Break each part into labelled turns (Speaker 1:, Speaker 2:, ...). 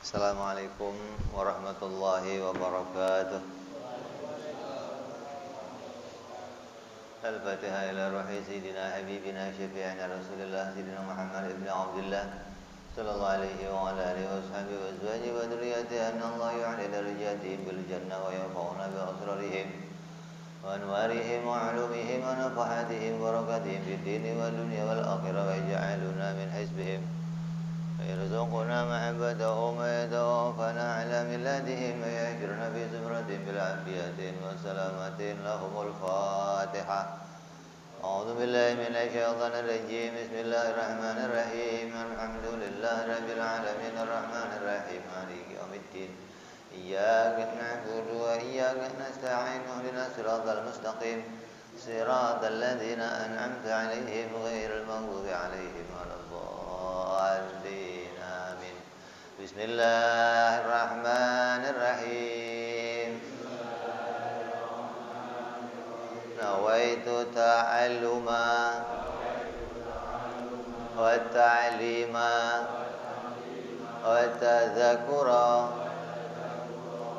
Speaker 1: Assalamualaikum warahmatullahi wabarakatuh. Al-Fatihah ila ruhi Sayyidina Habibina Syafi'ina Rasulullah Sayyidina Muhammad ibn Abdullah sallallahu alaihi wa ala alihi wa sahbihi wa azwajihi wa dhurriyyatihi anna Allah yu'li darajatihim bil jannah wa yanfa'una bi asrarihim wa anwarihim wa 'ulumihim wa nafahatihim wa barakatihim fid dini wal dunya wal akhirah wa yaj'aluna min hizbihim ويرزقنا محبته ويتوفنا على ملاتهم ويأجرنا في زمرتهم بالعافية والسلامة لهم الفاتحة. أعوذ بالله من الشيطان الرجيم. بسم الله الرحمن الرحيم. الحمد لله رب العالمين الرحمن الرحيم مالك يوم الدين. إياك نعبد وإياك نستعين اهدنا الصراط المستقيم صراط الذين أنعمت عليهم غير المغضوب عليهم ولا الضالين. Bismillahirrahmanirrahim. Nawaitu ta'alluma wa ta'lima wa tadhakura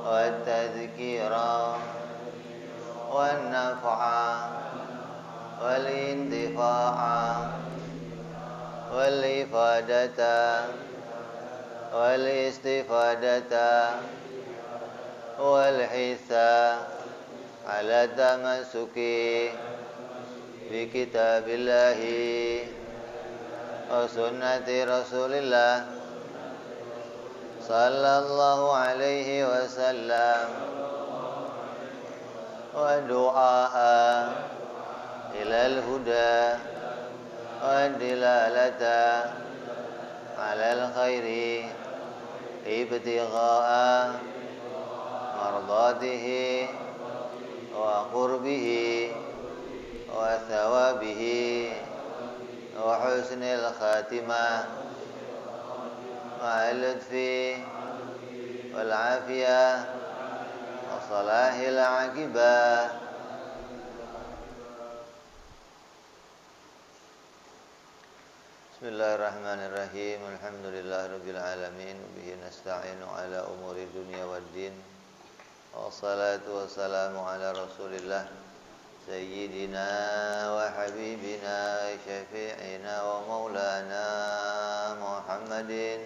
Speaker 1: wa tadhkira wa naf'a wal intifa'a wal ifadata wal istifadata wal hisa ala tamassuki bi kitabillahi wa sunnati rasulillah sallallahu alaihi wasallam wa du'a ilal huda wa dilalata alal khairi ibtigha'a mardatihi wa qurbihi wa thawabihi wa husnil khatimah ma'al lutfi wal afiyah wa salahil aqibah. Bismillahirrahmanirrahim. Alhamdulillahirabbil alamin bihi nasta'inu ala umuri dunya waddin. Wassalatu wassalamu ala Rasulillah sayyidina wa habibina syafi'ina wa maulana Muhammadin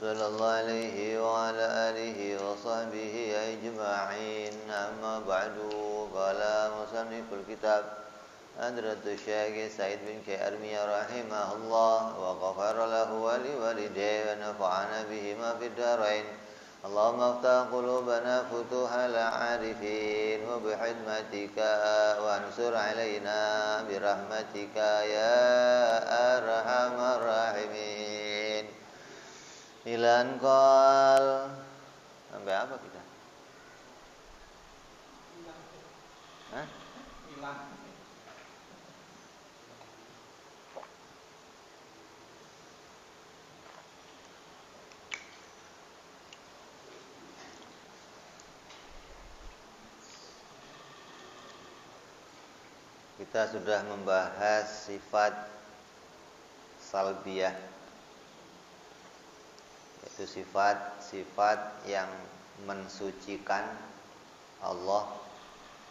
Speaker 1: sallallahu alaihi wa ala alihi wa sahbihi ajma'in. Amma ba'du. Qala musanniful kitab Hadratus Syekh Said bin K. Armiyah rahimahullah wa ghafara lahu wa liwalidayhi wa nafa'ana bihima fid dharain. Allahumma aftah qulubana futuhal arifin wa bihidmatika wa ansur alaina birahmatika ya arhamar rahimin. Ilan qal. Sampai apa kita? Hah? Ilan. Kita sudah membahas sifat salbiyah, yaitu sifat-sifat yang mensucikan Allah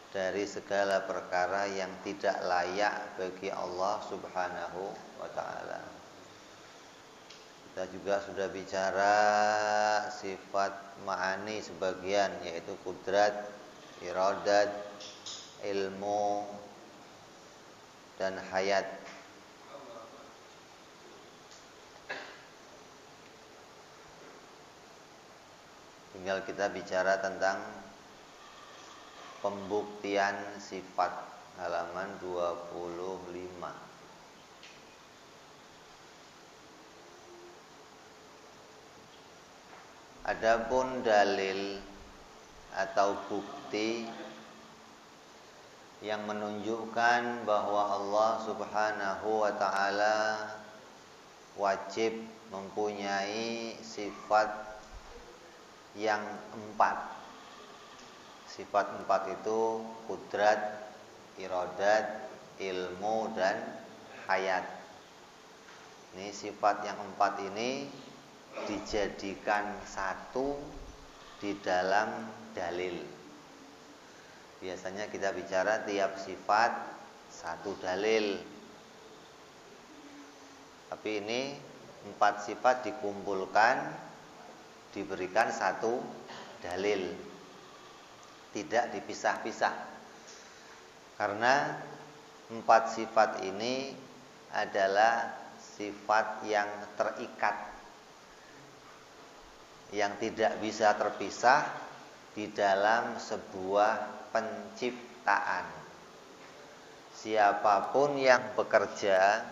Speaker 1: dari segala perkara yang tidak layak bagi Allah Subhanahu wa ta'ala. Kita juga sudah bicara sifat ma'ani sebagian, yaitu kudrat, iradat, ilmu, dan hayat. Tinggal kita bicara tentang pembuktian sifat, halaman 25. Adapun dalil atau bukti yang menunjukkan bahwa Allah Subhanahu wa ta'ala wajib mempunyai sifat yang 4. Sifat 4 itu kudrat, iradat, ilmu, dan hayat. Ini sifat yang 4 ini dijadikan satu di dalam dalil. Biasanya kita bicara tiap sifat satu dalil. Tapi ini 4 sifat dikumpulkan, diberikan satu dalil. Tidak dipisah-pisah. Karena 4 sifat ini adalah sifat yang terikat, yang tidak bisa terpisah di dalam sebuah penciptaan. Siapapun yang bekerja,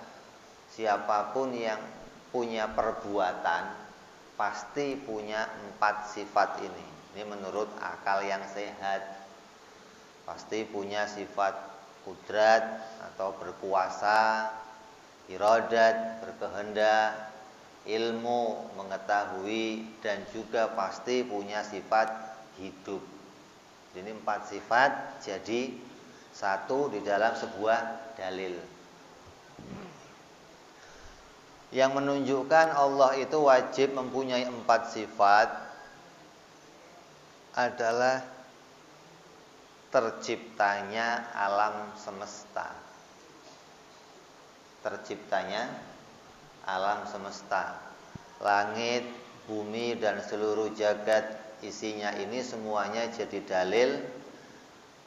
Speaker 1: siapapun yang punya perbuatan, pasti punya 4 sifat ini. Ini menurut akal yang sehat. Pasti punya sifat kudrat atau berkuasa, iradat, berkehendak, ilmu, mengetahui, dan juga pasti punya sifat hidup. Ini 4 sifat jadi satu di dalam sebuah dalil. Yang menunjukkan Allah itu wajib mempunyai 4 sifat adalah terciptanya alam semesta. Terciptanya alam semesta. Langit, bumi, dan seluruh jagat isinya ini semuanya jadi dalil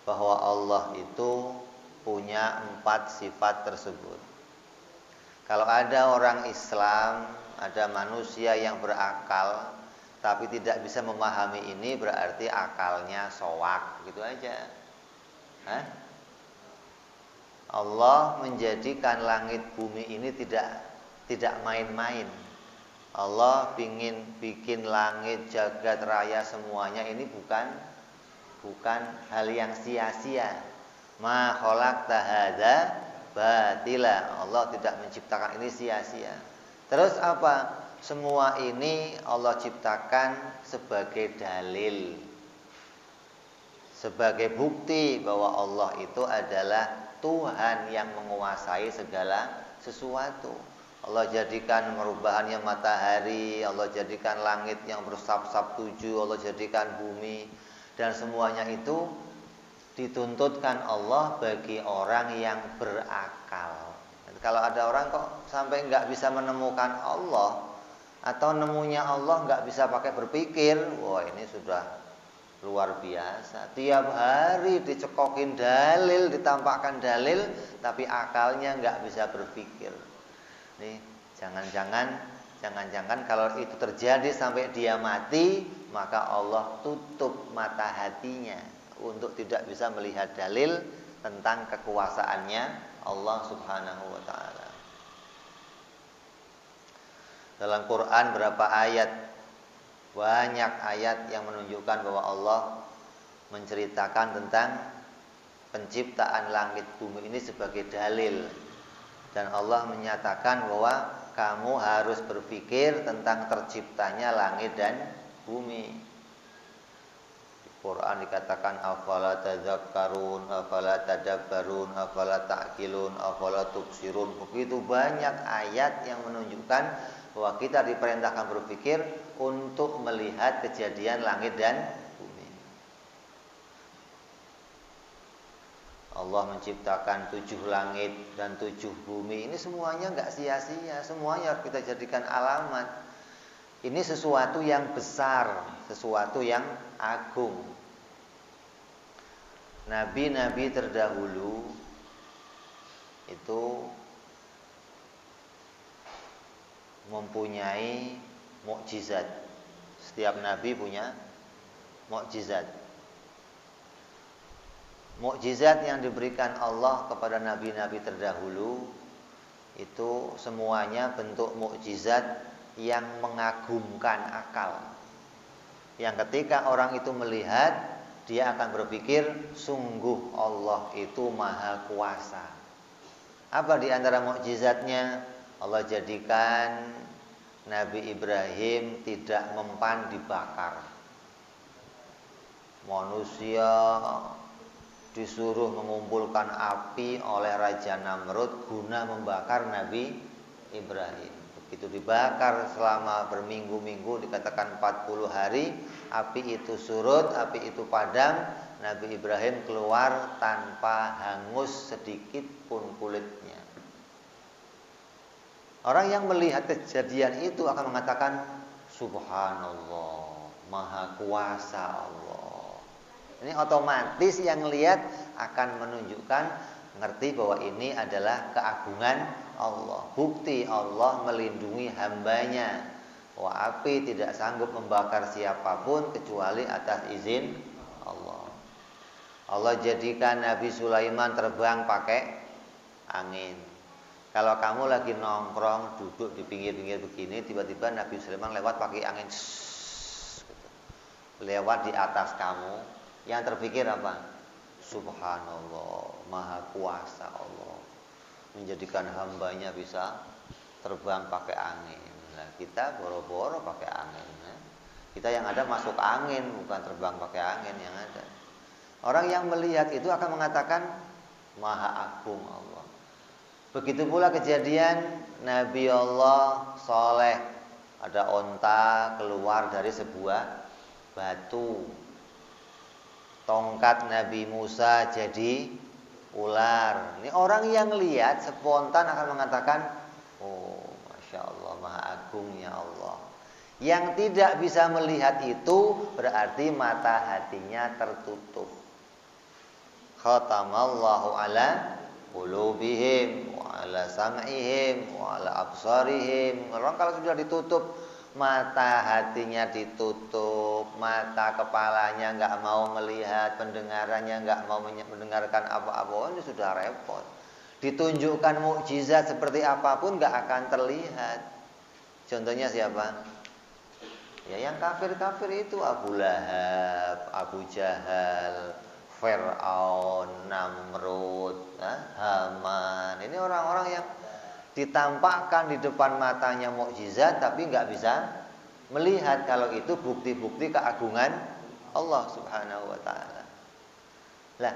Speaker 1: bahwa Allah itu punya 4 sifat tersebut. Kalau ada orang Islam, ada manusia yang berakal tapi tidak bisa memahami ini, berarti akalnya soak, gitu aja. Allah menjadikan langit bumi ini tidak main-main. Allah ingin bikin langit, jagat raya semuanya ini bukan hal yang sia-sia. Ma khalaqta hadza batila. Allah tidak menciptakan ini sia-sia. Terus apa? Semua ini Allah ciptakan sebagai dalil, sebagai bukti bahwa Allah itu adalah Tuhan yang menguasai segala sesuatu. Allah jadikan merubahannya matahari, Allah jadikan langit yang bersab-sab 7, Allah jadikan bumi, dan semuanya itu dituntutkan Allah bagi orang yang berakal. Kalau ada orang kok sampai nggak bisa menemukan Allah, atau nemunya Allah nggak bisa pakai berpikir, wah ini sudah luar biasa. Tiap hari dicekokin dalil, ditampakkan dalil, tapi akalnya nggak bisa berpikir. Nih, jangan-jangan kalau itu terjadi sampai dia mati, maka Allah tutup mata hatinya untuk tidak bisa melihat dalil tentang kekuasaannya Allah Subhanahu wa taala. Dalam Quran berapa ayat? Banyak ayat yang menunjukkan bahwa Allah menceritakan tentang penciptaan langit bumi ini sebagai dalil. Dan Allah menyatakan bahwa kamu harus berpikir tentang terciptanya langit dan bumi. Di Quran dikatakan afala tadzakkarun, afala tadabbarun, afala ta'qilun, afala tubsirun. Begitu banyak ayat yang menunjukkan bahwa kita diperintahkan berpikir untuk melihat kejadian langit dan bumi. Allah menciptakan 7 langit dan 7 bumi. Ini semuanya nggak sia-sia, semuanya harus kita jadikan alamat. Ini sesuatu yang besar, sesuatu yang agung. Nabi-nabi terdahulu itu mempunyai mukjizat. Setiap nabi punya mukjizat. Mukjizat yang diberikan Allah kepada nabi-nabi terdahulu itu semuanya bentuk mukjizat yang mengagumkan akal. Yang ketika orang itu melihat, dia akan berpikir, sungguh Allah itu maha kuasa. Apa di antara mukjizatnya? Allah jadikan Nabi Ibrahim tidak mempan dibakar. Manusia disuruh mengumpulkan api oleh Raja Namrud guna membakar Nabi Ibrahim. Itu dibakar selama berminggu-minggu, dikatakan 40 hari, api itu surut, api itu padam, Nabi Ibrahim keluar tanpa hangus sedikit pun kulitnya. Orang yang melihat kejadian itu akan mengatakan, Subhanallah, Maha Kuasa Allah. Ini otomatis yang lihat akan menunjukkan, ngerti bahwa ini adalah keagungan Allah. Bukti Allah melindungi hambanya, bahwa api tidak sanggup membakar siapapun kecuali atas izin Allah. Allah jadikan Nabi Sulaiman terbang pakai angin. Kalau kamu lagi nongkrong duduk di pinggir-pinggir begini, tiba-tiba Nabi Sulaiman lewat pakai angin, lewat di atas kamu, yang terpikir apa? Subhanallah, Maha Kuasa Allah, menjadikan hambanya bisa terbang pakai angin. Nah, kita boro-boro pakai angin. Kita yang ada masuk angin, bukan terbang pakai angin yang ada. Orang yang melihat itu akan mengatakan Maha Agung Allah. Begitu pula kejadian Nabi Allah Saleh. Ada onta keluar dari sebuah batu. Tongkat Nabi Musa jadi ular. Ini orang yang lihat spontan akan mengatakan, oh, Masya Allah, Maha Agungnya Allah. Yang tidak bisa melihat itu berarti mata hatinya tertutup. Khatamallahu ala qulubihim wa ala sam'ihim wa ala absarihim. Orang kalau sudah ditutup, mata hatinya ditutup, mata kepalanya nggak mau melihat, pendengarannya nggak mau mendengarkan apa-apa, ini sudah repot. Ditunjukkan mukjizat seperti apapun nggak akan terlihat. Contohnya siapa? Ya yang kafir-kafir itu, Abu Lahab, Abu Jahal, Fir'aun, Namrud, Haman. Ini orang-orang yang ditampakkan di depan matanya mukjizat tapi nggak bisa melihat kalau itu bukti-bukti keagungan Allah Subhanahu wa taala. Lah,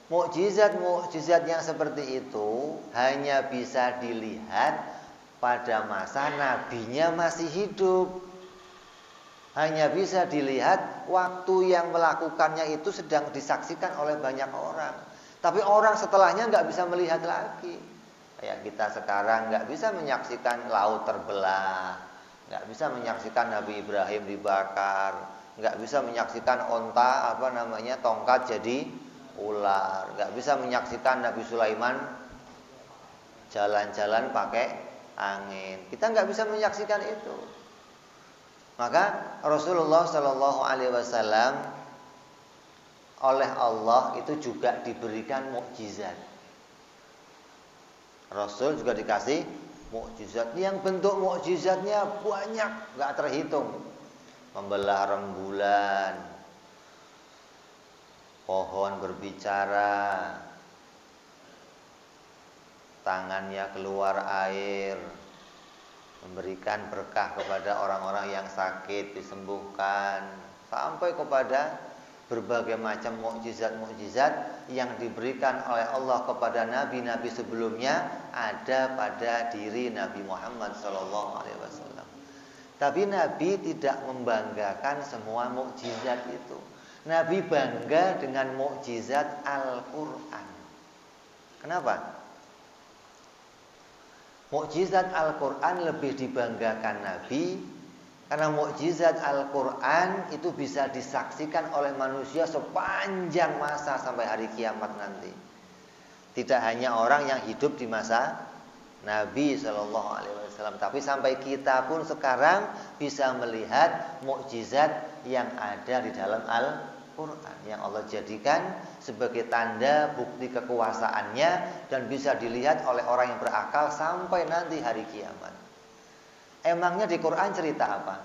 Speaker 1: mukjizat-mukjizat yang seperti itu hanya bisa dilihat pada masa nabinya masih hidup. Hanya bisa dilihat waktu yang melakukannya itu sedang disaksikan oleh banyak orang. Tapi orang setelahnya nggak bisa melihat lagi. Kayak kita sekarang nggak bisa menyaksikan laut terbelah, nggak bisa menyaksikan Nabi Ibrahim dibakar, nggak bisa menyaksikan onta tongkat jadi ular, nggak bisa menyaksikan Nabi Sulaiman jalan-jalan pakai angin. Kita nggak bisa menyaksikan itu. Maka Rasulullah Shallallahu Alaihi Wasallam oleh Allah itu juga diberikan mukjizat. Rasul juga dikasih mukjizat yang bentuk mukjizatnya banyak, nggak terhitung. Membelah rembulan, pohon berbicara, tangannya keluar air, memberikan berkah kepada orang-orang yang sakit disembuhkan, sampai kepada berbagai macam mukjizat-mukjizat yang diberikan oleh Allah kepada nabi-nabi sebelumnya ada pada diri Nabi Muhammad SAW. Tapi Nabi tidak membanggakan semua mukjizat itu. Nabi bangga dengan mukjizat Al-Quran. Kenapa? Mukjizat Al-Quran lebih dibanggakan Nabi karena mukjizat Al-Quran itu bisa disaksikan oleh manusia sepanjang masa sampai hari kiamat nanti. Tidak hanya orang yang hidup di masa Nabi SAW, tapi sampai kita pun sekarang bisa melihat mukjizat yang ada di dalam Al-Quran, yang Allah jadikan sebagai tanda bukti kekuasaannya dan bisa dilihat oleh orang yang berakal sampai nanti hari kiamat. Emangnya di Quran cerita apa?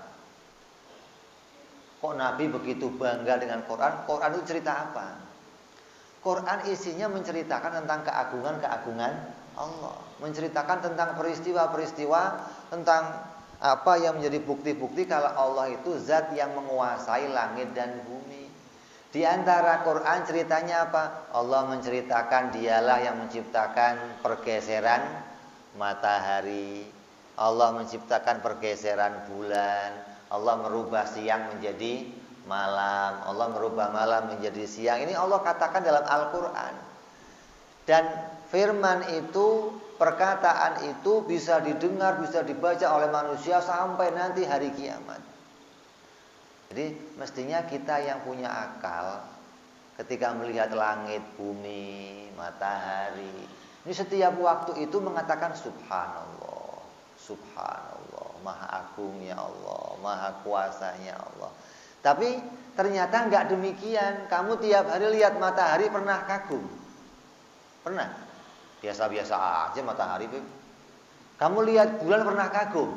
Speaker 1: Kok Nabi begitu bangga dengan Quran? Quran itu cerita apa? Quran isinya menceritakan tentang keagungan-keagungan Allah, menceritakan tentang peristiwa-peristiwa, tentang apa yang menjadi bukti-bukti kalau Allah itu zat yang menguasai langit dan bumi. Di antara Quran ceritanya apa? Allah menceritakan dialah yang menciptakan pergeseran matahari, Allah menciptakan pergeseran bulan, Allah merubah siang menjadi malam, Allah merubah malam menjadi siang. Ini Allah katakan dalam Al-Quran. Dan firman itu, perkataan itu bisa didengar, bisa dibaca oleh manusia sampai nanti hari kiamat. Jadi mestinya kita yang punya akal ketika melihat langit, bumi, matahari, ini setiap waktu itu mengatakan subhanallah, subhanallah, maha agungnya Allah, maha kuasanya Allah. Tapi ternyata enggak demikian. Kamu tiap hari lihat matahari pernah kagum? Pernah? Biasa-biasa aja matahari, Beb. Kamu lihat bulan pernah kagum?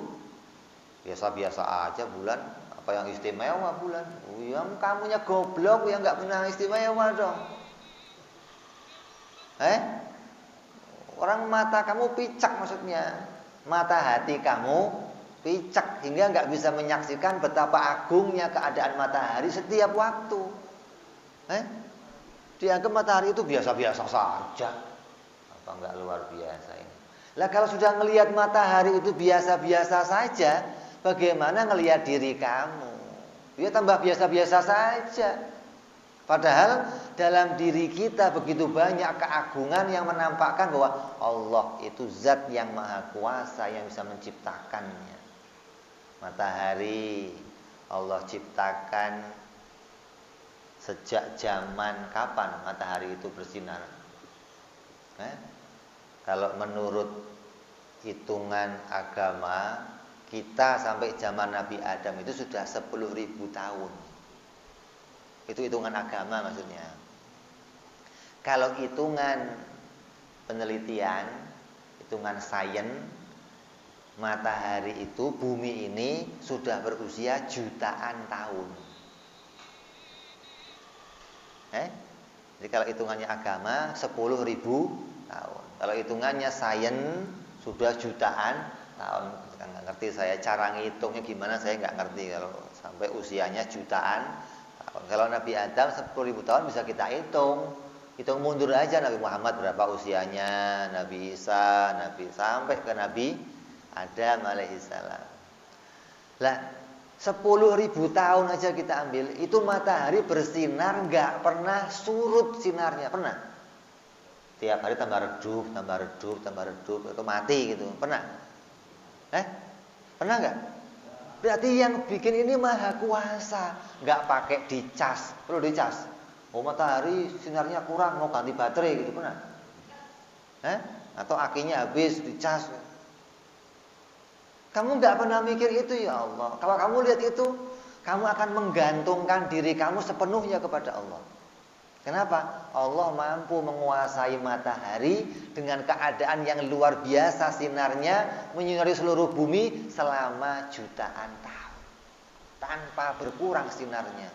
Speaker 1: Biasa-biasa aja bulan. Apa yang istimewa bulan? Oh ya, kamunya goblok yang enggak pernah istimewa dong. Orang mata kamu picak maksudnya. Mata hati kamu picak hingga enggak bisa menyaksikan betapa agungnya keadaan matahari setiap waktu. Dianggap matahari itu biasa-biasa saja. Apa enggak luar biasa ini? Lah kalau sudah ngelihat matahari itu biasa-biasa saja, bagaimana ngelihat diri kamu? Ya tambah biasa-biasa saja. Padahal dalam diri kita begitu banyak keagungan yang menampakkan bahwa Allah itu zat yang maha kuasa yang bisa menciptakannya. Matahari Allah ciptakan sejak zaman kapan matahari itu bersinar? Kalau menurut hitungan agama kita sampai zaman Nabi Adam itu sudah 10.000 tahun. Itu hitungan agama maksudnya. Kalau hitungan penelitian, hitungan sains, matahari itu, bumi ini sudah berusia jutaan tahun. Jadi kalau hitungannya agama 10.000 tahun. Kalau hitungannya sains sudah jutaan tahun. Nggak ngerti saya cara ngitungnya gimana, saya nggak ngerti kalau sampai usianya jutaan tahun. Kalau Nabi Adam 10.000 tahun bisa kita hitung. Hitung mundur aja Nabi Muhammad berapa usianya, Nabi Isa, sampai ke Nabi Adam alaihissalam. Lah 10.000 tahun aja kita ambil, itu matahari bersinar nggak pernah surut sinarnya, pernah? Tiap hari tambah redup, itu mati gitu, pernah? Pernah nggak? Berarti yang bikin ini maha kuasa, nggak pakai dicas, perlu dicas. Oh matahari sinarnya kurang, mau ganti baterai gitu, pernah? Atau akinya habis dicas. Kamu nggak pernah mikir itu ya Allah. Kalau kamu lihat itu, kamu akan menggantungkan diri kamu sepenuhnya kepada Allah. Kenapa? Allah mampu menguasai matahari dengan keadaan yang luar biasa sinarnya menyinari seluruh bumi selama jutaan tahun tanpa berkurang sinarnya.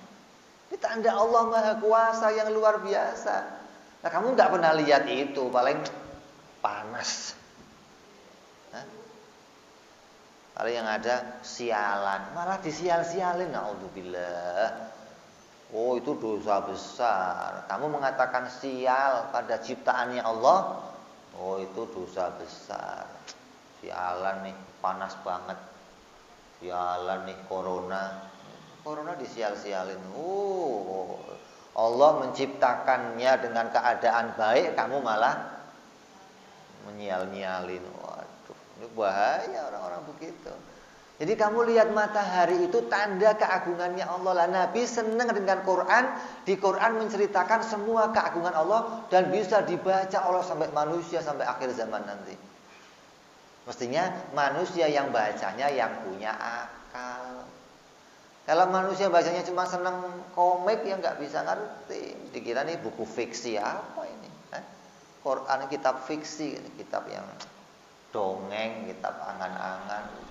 Speaker 1: Ini tanda Allah Maha Kuasa yang luar biasa. Nah, kamu nggak pernah lihat itu, paling panas. Kalau yang ada sialan, malah disial-sialin, naudzubillah. Oh itu dosa besar. Kamu mengatakan sial pada ciptaannya Allah, oh itu dosa besar. Sialan nih, panas banget. Sialan nih corona disial-sialin. Allah menciptakannya dengan keadaan baik, kamu malah menyial-nyialin. Waduh, ini bahaya orang-orang begitu. Jadi kamu lihat matahari itu tanda keagungannya Allah. Lah Nabi senang dengan Quran. Di Quran menceritakan semua keagungan Allah dan bisa dibaca oleh sampai manusia sampai akhir zaman nanti. Mestinya manusia yang bacanya yang punya akal. Kalau manusia bacanya cuma senang komik yang nggak bisa ngerti. Dikira nih buku fiksi apa ini? Quran kitab fiksi, kitab yang dongeng, kitab angan-angan.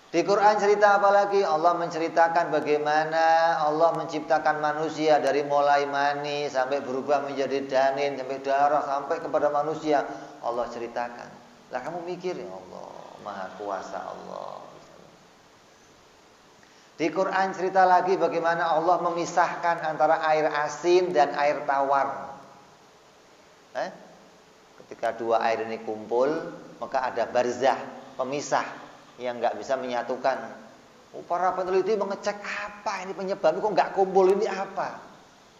Speaker 1: Di Quran cerita apa lagi? Allah menceritakan bagaimana Allah menciptakan manusia dari mulai mani sampai berubah menjadi janin sampai darah sampai kepada manusia. Allah ceritakan. Lah kamu mikir ya Allah, Maha Kuasa Allah. Di Quran cerita lagi bagaimana Allah memisahkan antara air asin dan air tawar. Ketika dua air ini kumpul, maka ada barzah. pemisah yang nggak bisa menyatukan. Para peneliti mengecek apa ini penyebabnya kok nggak kumpul ini apa.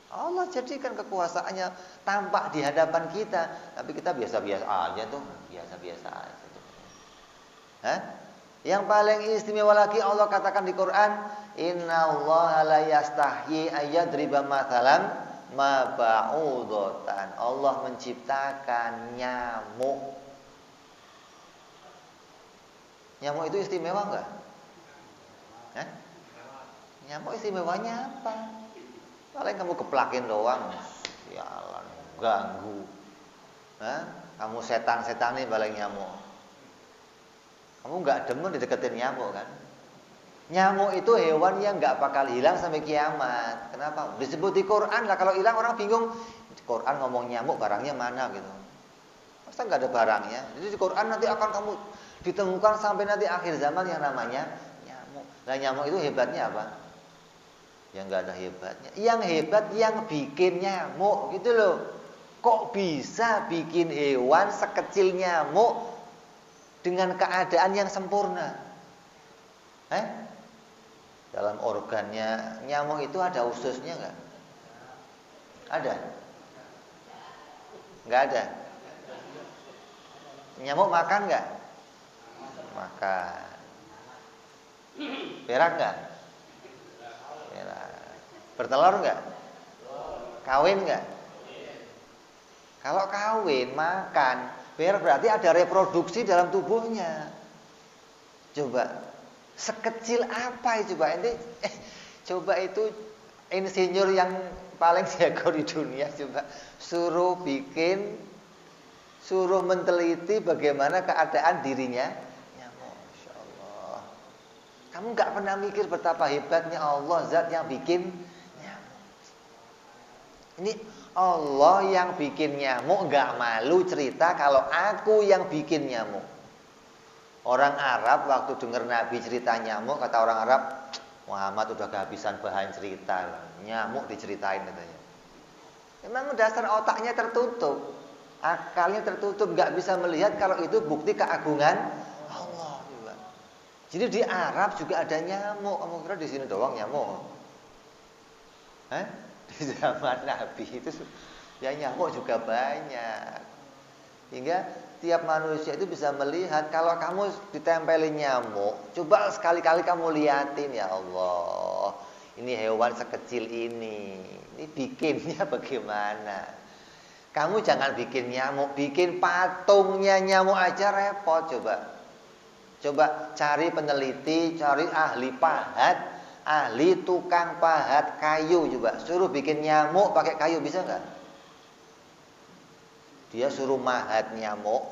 Speaker 1: Allah jadikan kekuasaannya tampak di hadapan kita, tapi kita biasa-biasa aja tuh, biasa-biasa aja tuh. Hah? Yang paling istimewa lagi Allah katakan di Quran, Innallaha la yastahyi ayyadriba mathalan ma ba'udatan. Allah menciptakan nyamuk. Nyamuk itu istimewa enggak? Hah? Nyamuk istimewanya apa? Paling kamu keplakin doang, sialan, ganggu. Hah? Kamu setan-setan nih paling nyamuk. Kamu nggak demen dideketin nyamuk kan? Nyamuk itu hewan yang nggak bakal hilang sampai kiamat. Kenapa? Disebut di Quran lah. Kalau hilang orang bingung. Di Quran ngomong nyamuk barangnya mana gitu. Masa nggak ada barangnya? Jadi di Quran nanti akan kamu ditemukan sampai nanti akhir zaman yang namanya nyamuk. Nah nyamuk itu hebatnya apa? Yang nggak ada hebatnya. Yang hebat yang bikin nyamuk gitu loh. Kok bisa bikin hewan sekecil nyamuk dengan keadaan yang sempurna? Dalam organnya nyamuk itu ada ususnya nggak? Ada? Nggak ada? Nyamuk makan nggak? Makan. Berak nggak? Berak. Bertelur nggak? Kawin nggak? Kalau kawin, makan, berak berarti ada reproduksi dalam tubuhnya. Coba, sekecil apa itu coba? Coba itu insinyur yang paling jago di dunia coba suruh meneliti bagaimana keadaan dirinya. Ya Masya Allah. Kamu nggak pernah mikir betapa hebatnya Allah zat yang bikin nyamuk. Ini Allah yang bikin nyamuk nggak malu cerita kalau aku yang bikin nyamuk. Orang Arab waktu dengar Nabi cerita nyamuk, kata orang Arab, Muhammad udah kehabisan bahan cerita, nyamuk diceritain katanya. Memang dasar otaknya tertutup, akalnya tertutup, nggak bisa melihat kalau itu bukti keagungan Allah juga. Jadi di Arab juga ada nyamuk. Kamu kira di sini doang nyamuk? Di zaman Nabi itu ya nyamuk juga banyak. Hingga tiap manusia itu bisa melihat kalau kamu ditempelin nyamuk, coba sekali-kali kamu liatin, ya Allah, ini hewan sekecil ini bikinnya bagaimana? Kamu jangan bikin nyamuk, bikin patungnya nyamuk aja repot. Coba cari peneliti, cari ahli pahat, ahli tukang pahat kayu, coba suruh bikin nyamuk pakai kayu, bisa nggak? Dia suruh mahat nyamuk,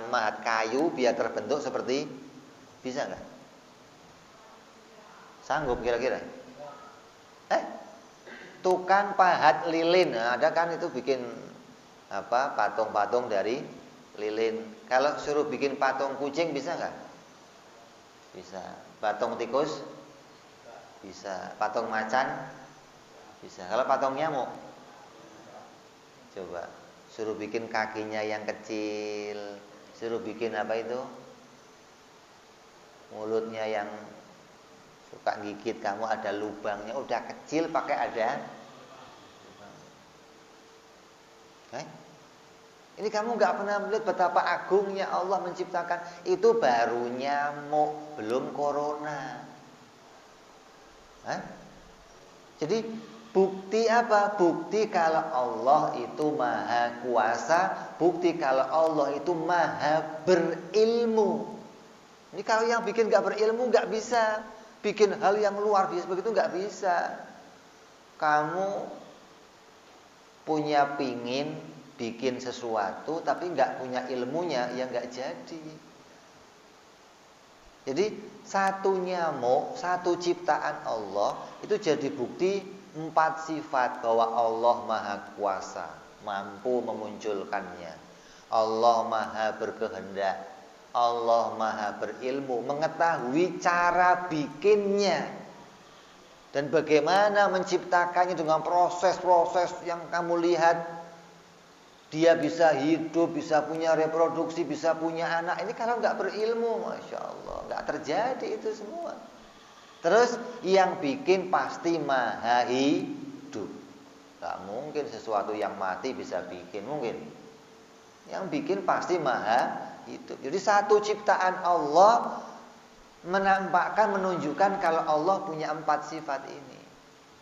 Speaker 1: mahat kayu biar terbentuk seperti, bisa nggak? Sanggup kira-kira? Tukang pahat lilin, nah, ada kan itu bikin apa patung-patung dari lilin. Kalau suruh bikin patung kucing bisa nggak? Bisa. Patung tikus? Bisa. Patung macan? Bisa. Kalau patung nyamuk? Coba suruh bikin kakinya yang kecil, suruh bikin apa itu? Mulutnya yang suka gigit kamu ada lubangnya, udah kecil pakai ada. Ini kamu nggak pernah melihat betapa agungnya Allah menciptakan. Itu baru nyamuk, belum corona. Jadi bukti apa? Bukti kalau Allah itu maha kuasa, bukti kalau Allah itu maha berilmu. Ini kalau yang bikin nggak berilmu nggak bisa bikin hal yang luar biasa begitu, nggak bisa. Kamu punya pingin bikin sesuatu tapi nggak punya ilmunya, ya nggak jadi. Jadi satu nyamuk, satu ciptaan Allah itu jadi bukti 4 sifat bahwa Allah maha kuasa, mampu memunculkannya. Allah maha berkehendak, Allah maha berilmu, mengetahui cara bikinnya dan bagaimana menciptakannya dengan proses-proses yang kamu lihat. Dia bisa hidup, bisa punya reproduksi, bisa punya anak. Ini kalau nggak berilmu, Masya Allah, nggak terjadi itu semua. Terus yang bikin pasti maha hidup. Nggak mungkin sesuatu yang mati bisa bikin, mungkin. Yang bikin pasti maha hidup. Jadi satu ciptaan Allah menampakkan, menunjukkan kalau Allah punya 4 sifat ini.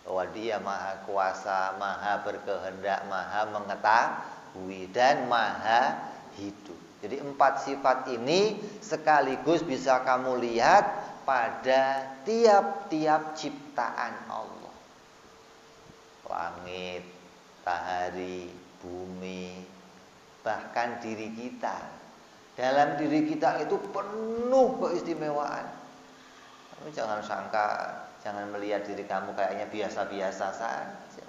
Speaker 1: Bahwa dia maha kuasa, maha berkehendak, maha mengetahui, dan maha hidup. Jadi 4 sifat ini sekaligus bisa kamu lihat pada tiap-tiap ciptaan Allah. Langit, matahari, bumi, bahkan diri kita. Dalam diri kita itu penuh keistimewaan. Kamu jangan sangka, jangan melihat diri kamu kayaknya biasa-biasa saja.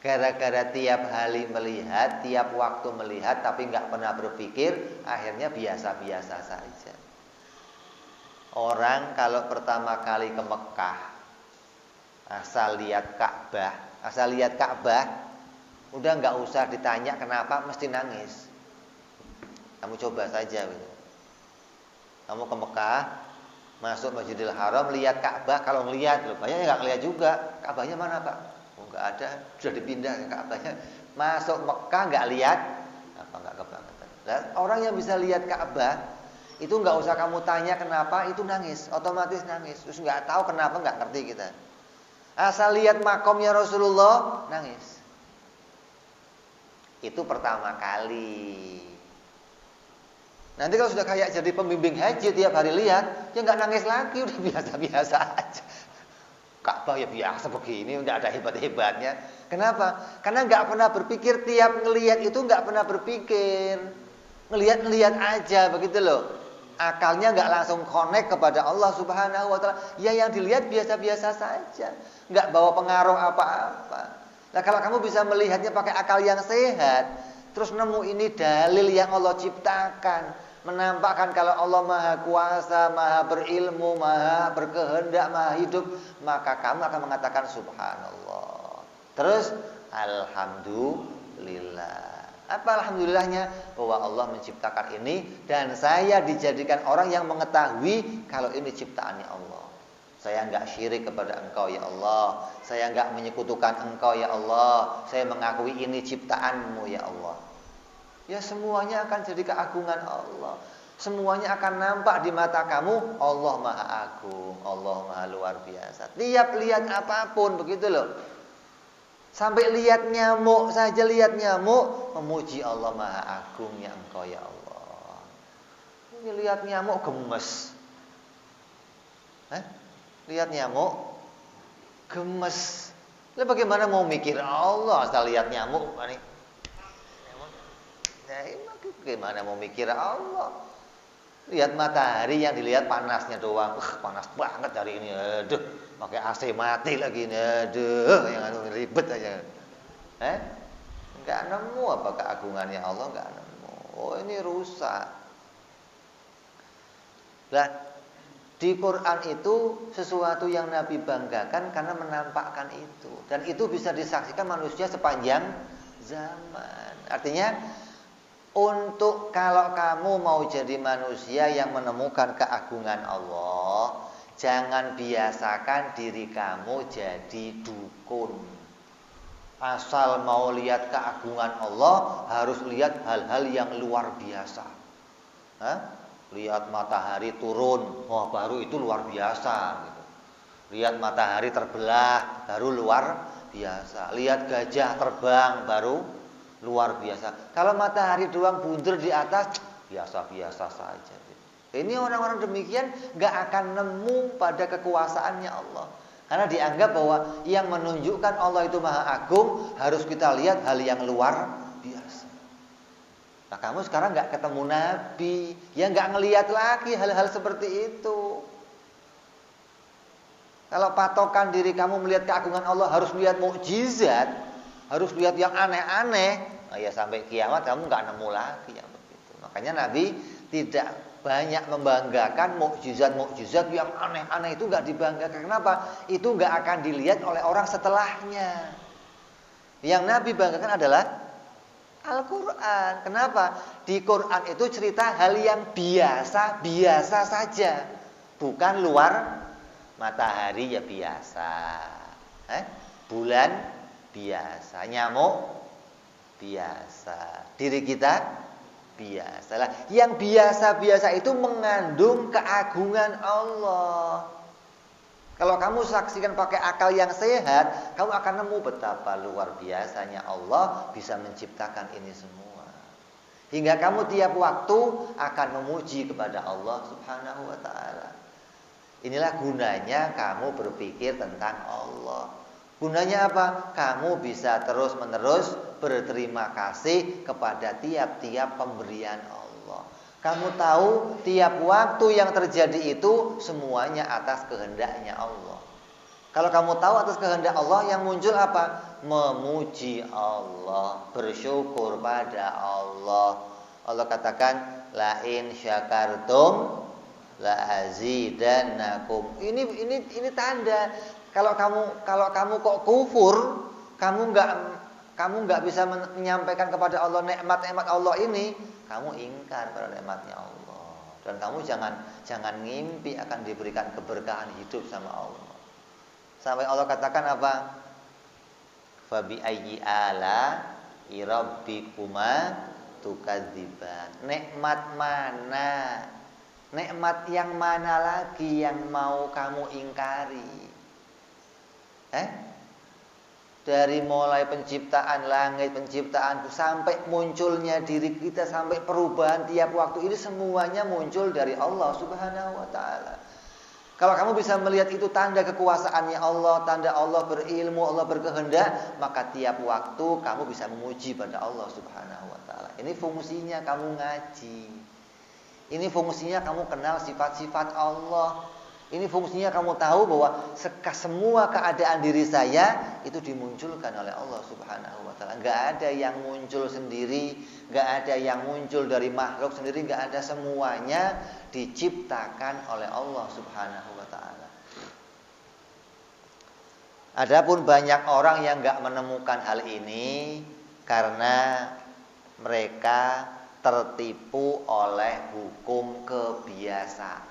Speaker 1: Gara-gara tiap hari melihat, tiap waktu melihat, tapi nggak pernah berpikir, akhirnya biasa-biasa saja. Orang kalau pertama kali ke Mekah, asal lihat Ka'bah, udah nggak usah ditanya kenapa, mesti nangis. Kamu coba saja gitu. Kamu ke Mekah, masuk Masjidil Haram, lihat Ka'bah, kalau ngelihat, banyak nggak ngelihat juga. Ka'bahnya mana Pak? Oh, nggak ada, sudah dipindah ke Ka'bahnya. Masuk Mekah nggak lihat, apa nggak kebangetan. Dan orang yang bisa lihat Ka'bah itu nggak usah kamu tanya kenapa, itu nangis, otomatis nangis. Terus nggak tahu kenapa, nggak ngerti kita. Asal lihat makomnya Rasulullah, nangis. Itu pertama kali. Nanti kalau sudah kayak jadi pembimbing haji, tiap hari lihat, ya nggak nangis lagi, udah biasa-biasa aja. Ka'bah ya biasa begini, nggak ada hebat-hebatnya. Kenapa? Karena nggak pernah berpikir, tiap ngelihat itu nggak pernah berpikir. Ngelihat aja begitu loh. Akalnya nggak langsung connect kepada Allah Subhanahu wa Ta'ala. Ya yang dilihat biasa-biasa saja, nggak bawa pengaruh apa-apa. Nah kalau kamu bisa melihatnya pakai akal yang sehat, terus nemu ini dalil yang Allah ciptakan, menampakkan kalau Allah maha kuasa, maha berilmu, maha berkehendak, maha hidup, maka kamu akan mengatakan subhanallah. Terus alhamdulillah. Apa alhamdulillahnya? Bahwa Allah menciptakan ini dan saya dijadikan orang yang mengetahui kalau ini ciptaannya Allah. Saya enggak syirik kepada Engkau ya Allah. Saya enggak menyekutukan Engkau ya Allah. Saya mengakui ini ciptaanmu ya Allah. Ya semuanya akan jadi keagungan Allah. Semuanya akan nampak di mata kamu, Allah maha agung, Allah maha luar biasa. Tiap lihat apapun begitu loh. Sampai lihat nyamuk saja, lihat nyamuk, memuji Allah maha agungnya Engkau ya Allah. Ini lihat nyamuk gemes. Lihat nyamuk gemes. Lalu bagaimana mau mikir Allah asal lihat nyamuk? Bagaimana mau mikir Allah? Lihat matahari yang dilihat panasnya doang. Panas banget hari ini. Aduh, pakai AC mati lagi ini. Aduh, yang ribet aja. Enggak nemu apa keagungannya Allah, enggak nemu. Oh, ini rusak. Lah, di Quran itu sesuatu yang Nabi banggakan karena menampakkan itu. Dan itu bisa disaksikan manusia sepanjang zaman. Artinya untuk kalau kamu mau jadi manusia yang menemukan keagungan Allah, jangan biasakan diri kamu jadi dukun. Asal mau lihat keagungan Allah, harus lihat hal-hal yang luar biasa. Lihat matahari turun, wah baru itu luar biasa gitu. Lihat matahari terbelah, baru luar biasa. Lihat gajah terbang, baru luar biasa. Kalau matahari doang bunder di atas, biasa-biasa saja. Ini orang-orang demikian gak akan nemu pada kekuasaannya Allah. Karena dianggap bahwa yang menunjukkan Allah itu maha agung, harus kita lihat hal yang luar biasa. Nah kamu sekarang gak ketemu Nabi, ya gak ngelihat lagi hal-hal seperti itu. Kalau patokan diri kamu melihat keagungan Allah harus lihat mukjizat, harus lihat yang aneh-aneh, ya sampai kiamat kamu nggak nemu lagi yang begitu. Makanya Nabi tidak banyak membanggakan mukjizat-mukjizat yang aneh-aneh, itu nggak dibanggakan. Kenapa? Itu nggak akan dilihat oleh orang setelahnya. Yang Nabi banggakan adalah Al-Quran. Kenapa? Di Quran itu cerita hal yang biasa saja. Bukan luar matahari ya biasa. Bulan biasa. Nyamuk biasa. Diri kita biasalah. Yang biasa-biasa itu mengandung keagungan Allah. Kalau kamu saksikan pakai akal yang sehat, kamu akan nemu betapa luar biasanya Allah bisa menciptakan ini semua. Hingga kamu tiap waktu akan memuji kepada Allah Subhanahu wa taala. Inilah gunanya kamu berpikir tentang Allah. Gunanya apa? Kamu bisa terus-menerus berterima kasih kepada tiap-tiap pemberian Allah. Kamu tahu tiap waktu yang terjadi itu semuanya atas kehendaknya Allah. Kalau kamu tahu atas kehendak Allah, yang muncul apa? Memuji Allah, bersyukur pada Allah. Allah katakan, la in syakartum la azidannakum. Ini tanda kalau kamu kok kufur, kamu nggak bisa menyampaikan kepada Allah nikmat-nikmat Allah ini, kamu ingkar pada nikmatnya Allah. Dan kamu jangan ngimpi akan diberikan keberkahan hidup sama Allah. Sampai Allah katakan apa? Fa bi ayyi ala rabbikuma tukadziban. Nikmat mana? Nikmat yang mana lagi yang mau kamu ingkari? Dari mulai penciptaan langit, penciptaan sampai munculnya diri kita, sampai perubahan tiap waktu, ini semuanya muncul dari Allah Subhanahu wa taala. Kalau kamu bisa melihat itu tanda kekuasaannya Allah, tanda Allah berilmu, Allah berkehendak, maka tiap waktu kamu bisa memuji pada Allah Subhanahu wa taala. Ini fungsinya kamu ngaji. Ini fungsinya kamu kenal sifat-sifat Allah. Ini fungsinya kamu tahu bahwa semua keadaan diri saya itu dimunculkan oleh Allah Subhanahu wa taala. Enggak ada yang muncul sendiri, enggak ada yang muncul dari makhluk sendiri, enggak ada, semuanya diciptakan oleh Allah Subhanahu wa taala. Adapun banyak orang yang enggak menemukan hal ini karena mereka tertipu oleh hukum kebiasaan.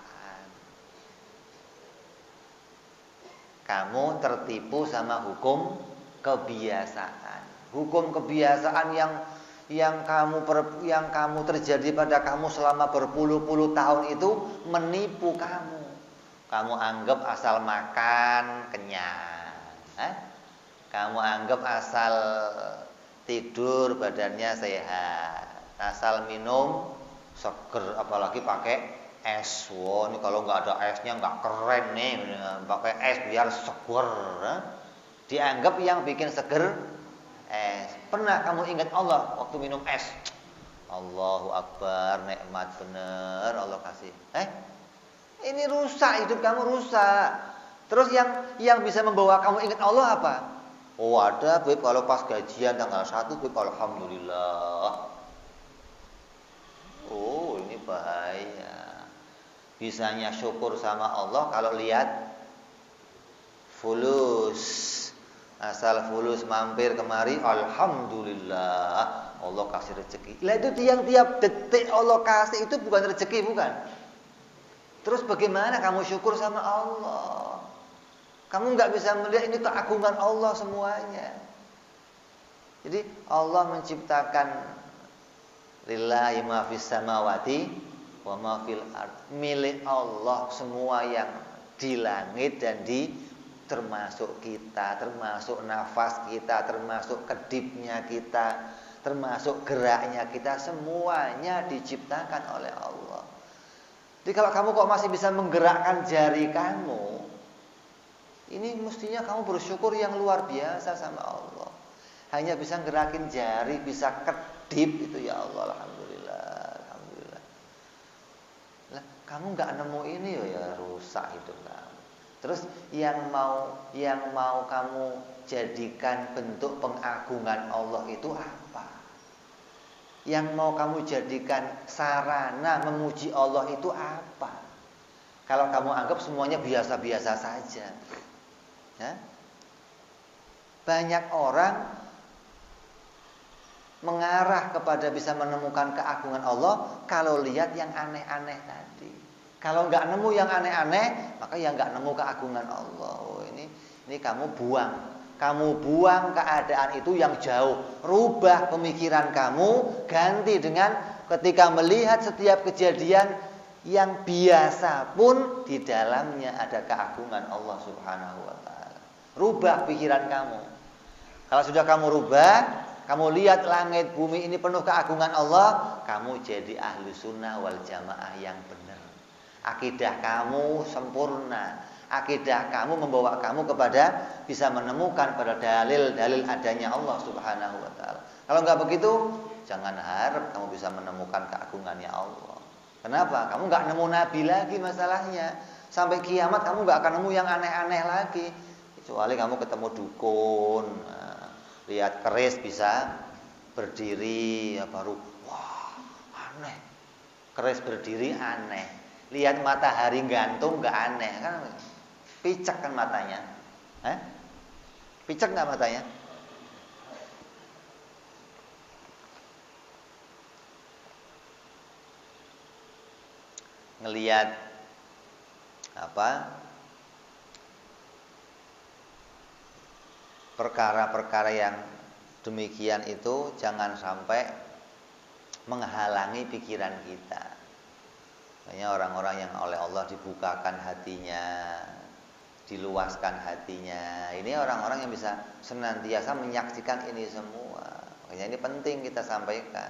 Speaker 1: Kamu tertipu sama hukum kebiasaan. Hukum kebiasaan yang kamu terjadi pada kamu selama berpuluh-puluh tahun itu menipu kamu. Kamu anggap asal makan kenyang, kamu anggap asal tidur badannya sehat, asal minum seger, apalagi pakai es. Wow, ini kalau nggak ada esnya nggak keren nih. Pakai es biar seger. Dianggap yang bikin seger es. Pernah kamu ingat Allah waktu minum es? Allahu Akbar, nikmat bener Allah kasih. Ini rusak, hidup kamu rusak. Terus yang bisa membawa kamu ingat Allah apa? Oh ada, Beb, kalau pas gajian tanggal 1, Beb, alhamdulillah. Oh ini bahaya. Bisanya syukur sama Allah kalau lihat fulus. Asal fulus mampir kemari, alhamdulillah Allah kasih rezeki. Lah itu tiap detik Allah kasih itu bukan rezeki, bukan? Terus bagaimana kamu syukur sama Allah? Kamu nggak bisa melihat ini keagungan Allah semuanya. Jadi Allah menciptakan lillahi ma fis samawati wa ma fil ard, milik Allah semua yang di langit dan termasuk kita, termasuk nafas kita, termasuk kedipnya kita, termasuk geraknya kita, semuanya diciptakan oleh Allah. Jadi kalau kamu kok masih bisa menggerakkan jari kamu, ini mestinya kamu bersyukur yang luar biasa sama Allah. Hanya bisa gerakin jari, bisa kedip, itu ya Allah, alhamdulillah. Kamu nggak nemu ini ya rusak hidup kamu. Terus yang mau kamu jadikan bentuk pengagungan Allah itu apa? Yang mau kamu jadikan sarana memuji Allah itu apa? Kalau kamu anggap semuanya biasa-biasa saja, ya? Banyak orang mengarah kepada bisa menemukan keagungan Allah kalau lihat yang aneh-aneh tadi. Kalau nggak nemu yang aneh-aneh, maka ya nggak nemu keagungan Allah. Oh, ini kamu buang keadaan itu yang jauh. Rubah pemikiran kamu, ganti dengan ketika melihat setiap kejadian yang biasa pun di dalamnya ada keagungan Allah Subhanahu wa taala. Rubah pikiran kamu. Kalau sudah kamu rubah, kamu lihat langit bumi ini penuh keagungan Allah, kamu jadi ahlu sunnah wal jamaah yang benar. Akidah kamu sempurna. Akidah kamu membawa kamu kepada bisa menemukan pada dalil-dalil adanya Allah Subhanahu wa taala. Kalau enggak begitu, jangan harap kamu bisa menemukan keagungannya Allah. Kenapa? Kamu enggak nemu nabi lagi masalahnya. Sampai kiamat kamu enggak akan nemu yang aneh-aneh lagi. Kecuali kamu ketemu dukun. Nah, lihat keris bisa berdiri, ya baru wah, aneh. Keris berdiri aneh. Lihat matahari gantung nggak aneh kan? Picek kan matanya, picek nggak matanya? Ngelihat apa? Perkara-perkara yang demikian itu jangan sampai menghalangi pikiran kita. Hanya orang-orang yang oleh Allah dibukakan hatinya, diluaskan hatinya. Ini orang-orang yang bisa senantiasa menyaksikan ini semua. Makanya ini penting kita sampaikan.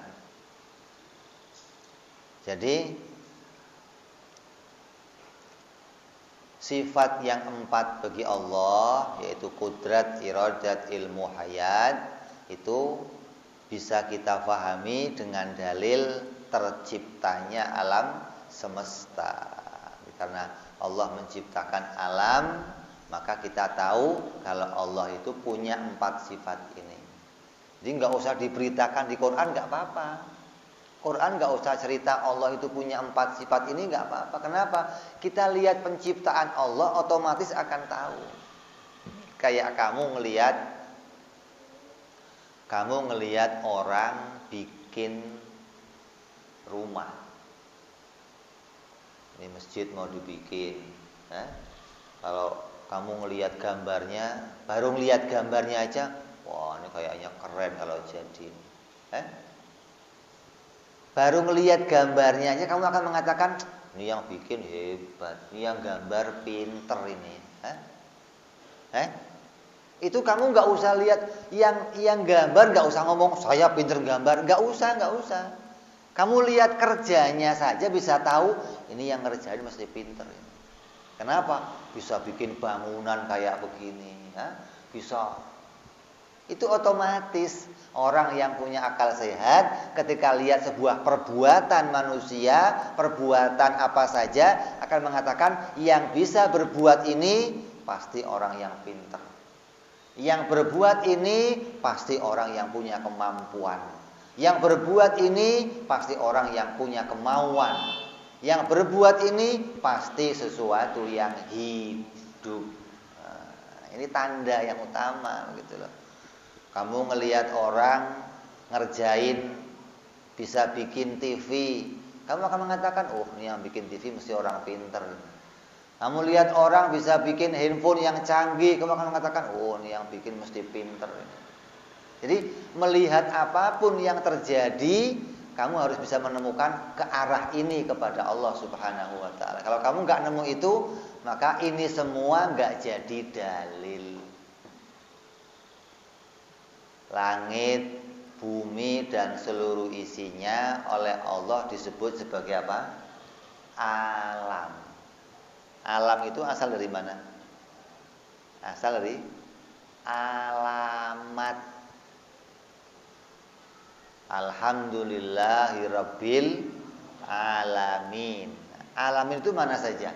Speaker 1: Jadi sifat yang 4 bagi Allah, yaitu kudrat, iradat, ilmu, hayat, itu bisa kita fahami dengan dalil terciptanya alam semesta. Karena Allah menciptakan alam, maka kita tahu kalau Allah itu punya 4 sifat ini. Jadi nggak usah diberitakan di Quran, nggak apa-apa. Quran nggak usah cerita Allah itu punya 4 sifat ini, nggak apa-apa. Kenapa? Kita lihat penciptaan Allah, otomatis akan tahu. Kayak kamu ngelihat orang bikin rumah. Ini masjid mau dibikin. Kalau kamu ngelihat gambarnya, baru ngelihat gambarnya aja, wah ini kayaknya keren kalau jadi. Baru ngelihat gambarnya aja kamu akan mengatakan, ini yang bikin hebat, ini yang gambar pinter ini. Itu kamu nggak usah lihat yang gambar, nggak usah ngomong saya pinter gambar, nggak usah. Kamu lihat kerjanya saja bisa tahu ini yang ngerjain mesti pinter. Kenapa? Bisa bikin bangunan kayak begini, bisa. Itu otomatis orang yang punya akal sehat ketika lihat sebuah perbuatan manusia, perbuatan apa saja akan mengatakan yang bisa berbuat ini pasti orang yang pinter. Yang berbuat ini pasti orang yang punya kemampuan. Yang berbuat ini pasti orang yang punya kemauan. Yang berbuat ini pasti sesuatu yang hidup. Ini tanda yang utama gitu loh. Kamu ngelihat orang ngerjain bisa bikin TV, kamu akan mengatakan, oh ini yang bikin TV mesti orang pinter. Kamu lihat orang bisa bikin handphone yang canggih, kamu akan mengatakan, oh ini yang bikin mesti pinter. Jadi melihat apapun yang terjadi, kamu harus bisa menemukan ke arah ini kepada Allah Subhanahu wa taala. Kalau kamu nggak nemu itu, maka ini semua nggak jadi dalil. Langit, bumi dan seluruh isinya oleh Allah disebut sebagai apa? Alam. Alam itu asal dari mana? Asal dari alamat. Alhamdulillahirabbil alamin. Alamin itu mana saja?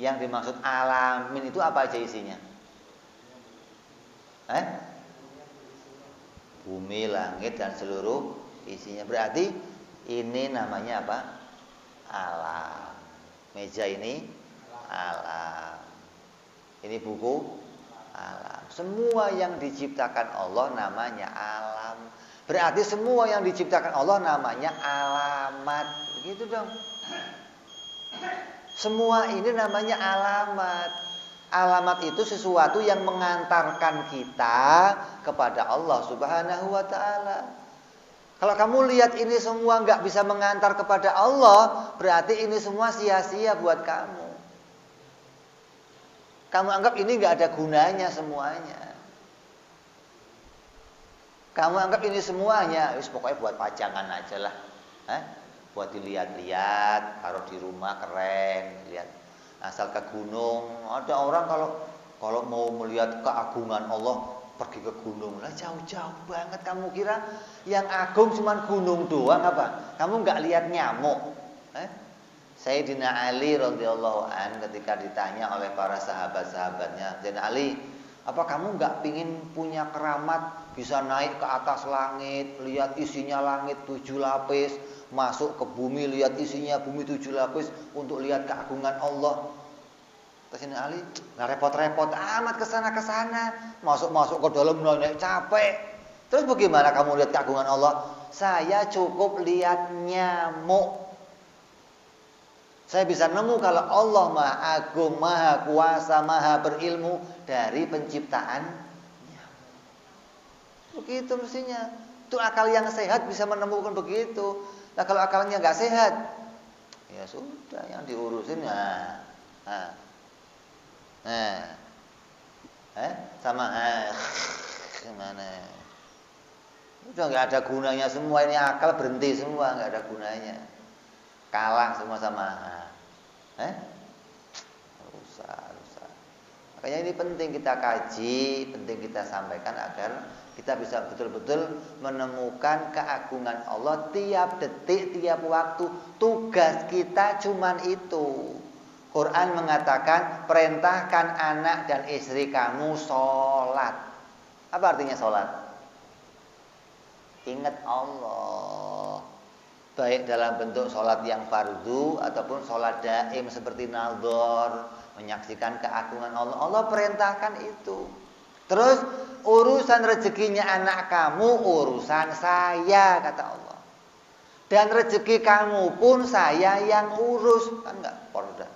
Speaker 1: Yang dimaksud alamin itu apa aja isinya? Bumi, langit dan seluruh isinya. Berarti ini namanya apa? Alam. Meja ini alam. Ini buku alam. Semua yang diciptakan Allah namanya alam.
Speaker 2: Berarti semua yang diciptakan Allah namanya alamat. Begitu dong. Semua ini namanya alamat. Alamat itu sesuatu yang mengantarkan kita kepada Allah Subhanahu wa ta'ala. Kalau kamu lihat ini semua nggak bisa mengantar kepada Allah, berarti ini semua sia-sia buat kamu. Kamu anggap ini nggak ada gunanya semuanya. Kamu anggap ini semuanya, pokoknya buat pajangan aja lah. Buat dilihat-lihat, taruh di rumah keren, lihat. Asal ke gunung, ada orang kalau mau melihat keagungan Allah pergi ke gunung lah, jauh-jauh banget. Kamu kira yang agung cuma gunung doang apa? Kamu nggak lihat nyamuk? Sayyidina Ali radhiyallahu an ketika ditanya oleh para sahabat-sahabatnya, Sayyidina Ali, apa kamu nggak pingin punya keramat bisa naik ke atas langit, lihat isinya langit 7 lapis, masuk ke bumi, lihat isinya bumi 7 lapis untuk lihat keagungan Allah? Terus ini Ali, nggak repot-repot amat kesana, masuk ke dalam naik capek. Terus bagaimana kamu lihat keagungan Allah? Saya cukup lihat nyamuk. Saya bisa nemu kalau Allah Maha Agung, Maha Kuasa, Maha Berilmu dari penciptaan nyamuk. Begitu mestinya. Itu akal yang sehat bisa menemukan begitu. Nah kalau akalnya nggak sehat, ya sudah yang diurusin gimana? Udah nggak ada gunanya semua ini, akal berhenti semua, nggak ada gunanya. Kalah semua sama rusak. Makanya ini penting kita kaji, penting kita sampaikan agar kita bisa betul-betul menemukan keagungan Allah tiap detik, tiap waktu. Tugas kita cuman itu. Quran mengatakan, perintahkan anak dan istri kamu sholat. Apa artinya sholat? Ingat Allah. Baik dalam bentuk sholat yang fardu ataupun sholat daim seperti nadhar, menyaksikan keagungan Allah. Allah perintahkan itu. Terus urusan rezekinya anak kamu urusan saya, kata Allah. Dan rezeki kamu pun saya yang urus, kan enggak? Porda.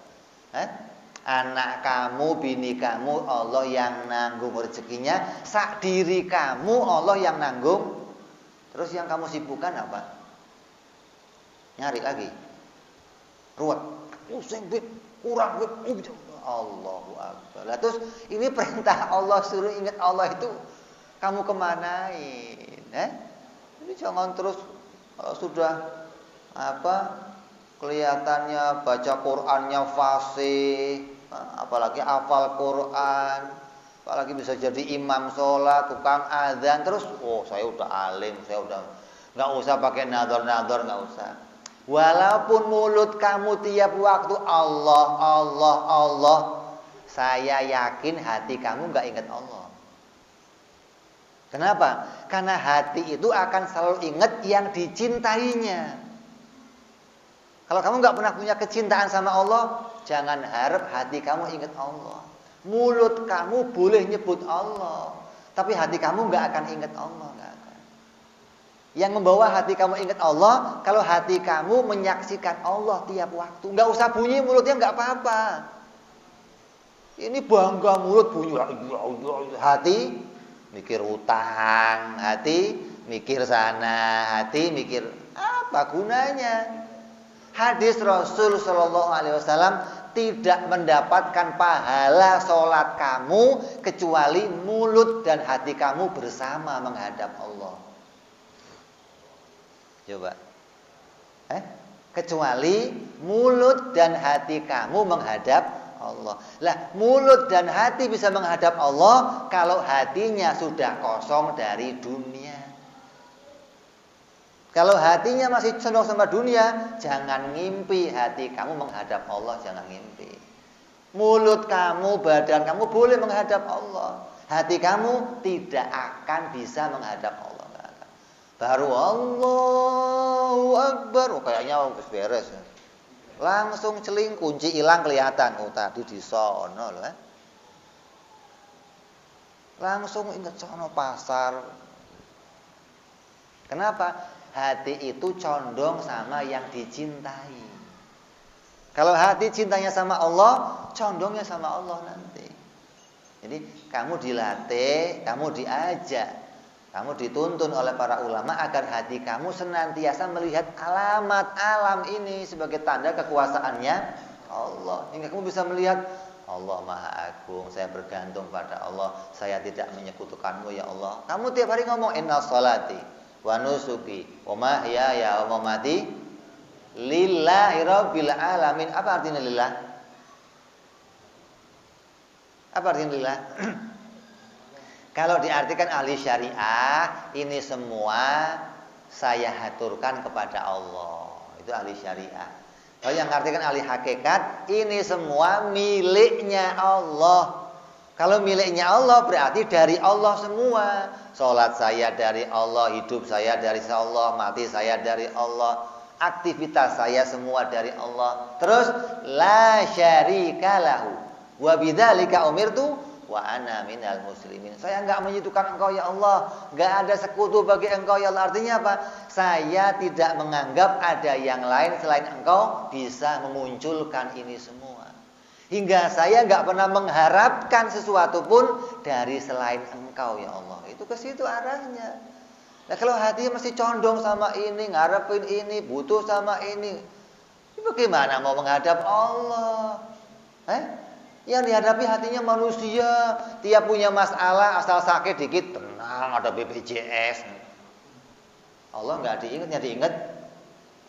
Speaker 2: Anak kamu, bini kamu Allah yang nanggung rezekinya, sak diri kamu Allah yang nanggung. Terus yang kamu sibukkan apa? Nyari lagi, ruwet, pusing, kurang, Allahu Akbar. Lah terus ini perintah Allah, suruh ingat Allah itu kamu kemanain? Ini jangan terus kalau sudah kelihatannya baca Qur'annya fasih, apalagi hafal Qur'an, apalagi bisa jadi imam sholat, tukang azan, terus saya udah alim, saya udah nggak usah pakai nador, nggak usah. Walaupun mulut kamu tiap waktu Allah, saya yakin hati kamu nggak ingat Allah. Kenapa? Karena hati itu akan selalu ingat yang dicintainya. Kalau kamu nggak pernah punya kecintaan sama Allah, jangan harap hati kamu ingat Allah. Mulut kamu boleh nyebut Allah, tapi hati kamu nggak akan ingat Allah, nggak akan. Yang membawa hati kamu ingat Allah, kalau hati kamu menyaksikan Allah tiap waktu. Nggak usah bunyi mulutnya, nggak apa-apa. Ini bangga mulut bunyi, hati mikir utang, hati mikir sana, hati mikir apa gunanya? Hadis Rasul Shallallahu Alaihi Wasallam, tidak mendapatkan pahala sholat kamu kecuali mulut dan hati kamu bersama menghadap Allah. Coba, kecuali mulut dan hati kamu menghadap Allah. Lah, mulut dan hati bisa menghadap Allah kalau hatinya sudah kosong dari dunia. Kalau hatinya masih condong sama dunia, jangan ngimpi hati kamu menghadap Allah, jangan ngimpi. Mulut kamu, badan kamu boleh menghadap Allah, hati kamu tidak akan bisa menghadap Allah. Baru Allahu Akbar, kayaknya beres. Langsung celing, kunci hilang kelihatan. Tadi di sono loh. Langsung ingat sono pasar. Kenapa? Hati itu condong sama yang dicintai. Kalau hati cintanya sama Allah, condongnya sama Allah nanti. Jadi kamu dilatih, kamu diajak, kamu dituntun oleh para ulama agar hati kamu senantiasa melihat alamat alam ini sebagai tanda kekuasaannya Allah. Hingga kamu bisa melihat Allah Maha Agung, saya bergantung pada Allah, saya tidak menyekutukanmu ya Allah. Kamu tiap hari ngomong inna sholati wa nusuki wa mahyaya wa mamati lillahi rabbil alamin. Apa artinya lillah? Apa artinya lillah? Kalau diartikan ahli syariah, ini semua saya haturkan kepada Allah. Itu ahli syariah. Kalau yang artikan ahli hakikat, ini semua miliknya Allah. Kalau miliknya Allah berarti dari Allah semua. Salat saya dari Allah, hidup saya dari Allah, mati saya dari Allah, aktivitas saya semua dari Allah. Terus la syarika lahu wa bidzalika umirtu wa ana minal muslimin. Saya enggak menyekutukan Engkau ya Allah, enggak ada sekutu bagi Engkau ya Allah. Artinya apa? Saya tidak menganggap ada yang lain selain Engkau bisa memunculkan ini semua. Hingga saya enggak pernah mengharapkan sesuatu pun dari selain Engkau ya Allah. Itu ke situ arahnya. Nah, kalau hatinya masih condong sama ini, ngarepin ini, butuh sama ini, bagaimana mau menghadap Allah? Yang dihadapi hatinya manusia, tiap punya masalah asal sakit dikit tenang ada BPJS. Allah nggak diingat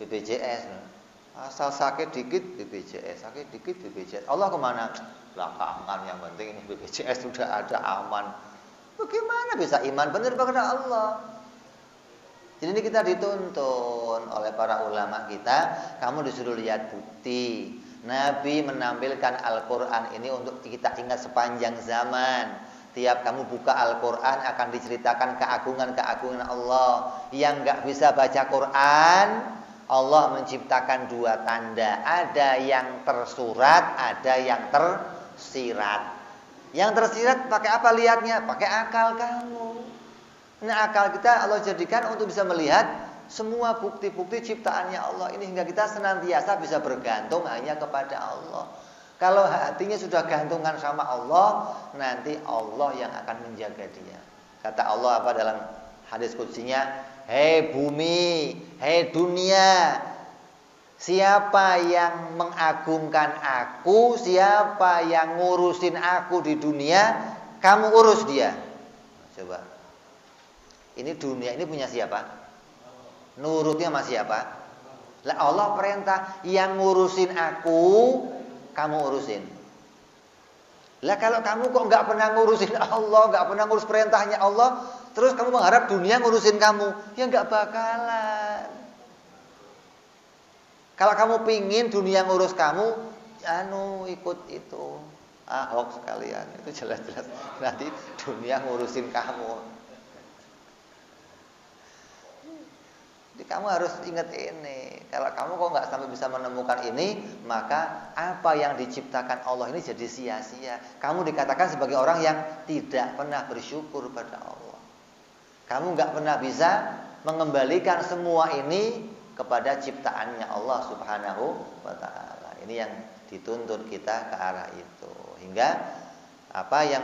Speaker 2: BPJS. Asal sakit dikit BPJS, sakit dikit BPJS. Allah kemana? Belakangan, yang penting ini BPJS sudah ada, aman. Bagaimana bisa iman benar kepada Allah? Jadi ini kita dituntun oleh para ulama kita. Kamu disuruh lihat bukti. Nabi menampilkan Al-Quran ini untuk kita ingat sepanjang zaman. Tiap kamu buka Al-Quran akan diceritakan keagungan-keagungan Allah. Yang nggak bisa baca Quran, Allah menciptakan dua tanda. Ada yang tersurat, ada yang tersirat. Yang tersirat pakai apa lihatnya? Pakai akal kamu. Nah, akal kita Allah jadikan untuk bisa melihat semua bukti-bukti ciptaannya Allah ini, hingga kita senantiasa bisa bergantung hanya kepada Allah. Kalau hatinya sudah gantungan sama Allah, nanti Allah yang akan menjaga dia. Kata Allah apa dalam hadis qudsinya? Hei bumi, hei dunia, siapa yang mengagungkan aku, siapa yang ngurusin aku di dunia, kamu urus dia. Coba. Ini dunia ini punya siapa? Nurutnya sama siapa? Lah Allah perintah, yang ngurusin aku, kamu urusin. Lah kalau kamu kok nggak pernah ngurusin Allah, nggak pernah ngurus perintahnya Allah, terus kamu mengharap dunia ngurusin kamu, ya nggak bakalan. Kalau kamu pingin dunia ngurus kamu, ikut itu Ahok sekalian, itu jelas-jelas nanti dunia ngurusin kamu. Jadi kamu harus ingat ini. Kalau kamu kok nggak sampai bisa menemukan ini, maka apa yang diciptakan Allah ini jadi sia-sia. Kamu dikatakan sebagai orang yang tidak pernah bersyukur pada Allah. Kamu nggak pernah bisa mengembalikan semua ini kepada ciptaannya Allah Subhanahu wa Ta'ala. Ini yang dituntut kita ke arah itu. Hingga apa yang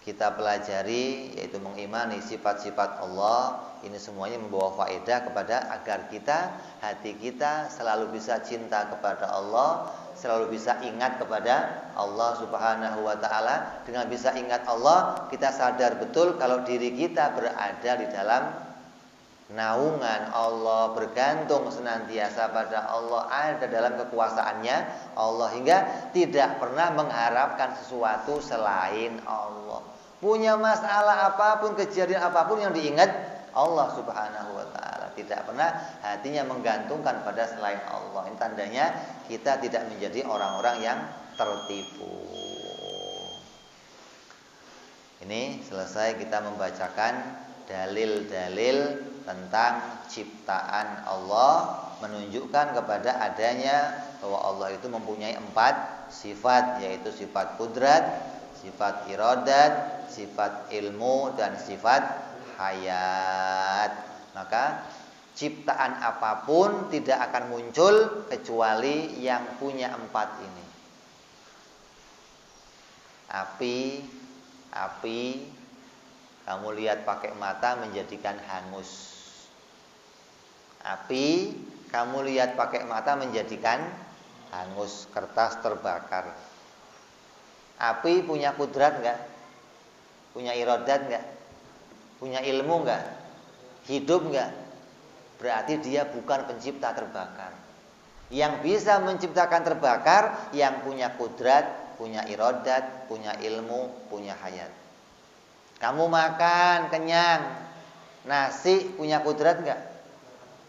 Speaker 2: kita pelajari yaitu mengimani sifat-sifat Allah, ini semuanya membawa faedah kepada agar kita, hati kita selalu bisa cinta kepada Allah, selalu bisa ingat kepada Allah Subhanahu wa Ta'ala. Dengan bisa ingat Allah, kita sadar betul kalau diri kita berada di dalam naungan Allah, bergantung senantiasa pada Allah, ada dalam kekuasaannya Allah, hingga tidak pernah mengharapkan sesuatu selain Allah. Punya masalah apapun, kejadian apapun yang diingat Allah Subhanahu wa Ta'ala. Tidak pernah hatinya menggantungkan pada selain Allah. Ini tandanya kita tidak menjadi orang-orang yang tertipu. Ini selesai kita membacakan dalil-dalil tentang ciptaan Allah, menunjukkan kepada adanya bahwa Allah itu mempunyai 4 sifat, yaitu sifat kudrat, sifat iradat, sifat ilmu, dan sifat hayat. Maka ciptaan apapun tidak akan muncul kecuali yang punya 4 ini. Api, kamu lihat pakai mata menjadikan hangus. Api, kamu lihat pakai mata menjadikan hangus, kertas terbakar. Api punya kudrat enggak? Punya iradat enggak? Punya ilmu enggak? Hidup enggak? Berarti dia bukan pencipta terbakar. Yang bisa menciptakan terbakar yang punya kudrat, punya iradat, punya ilmu, punya hayat. Kamu makan kenyang, nasi punya kudrat enggak?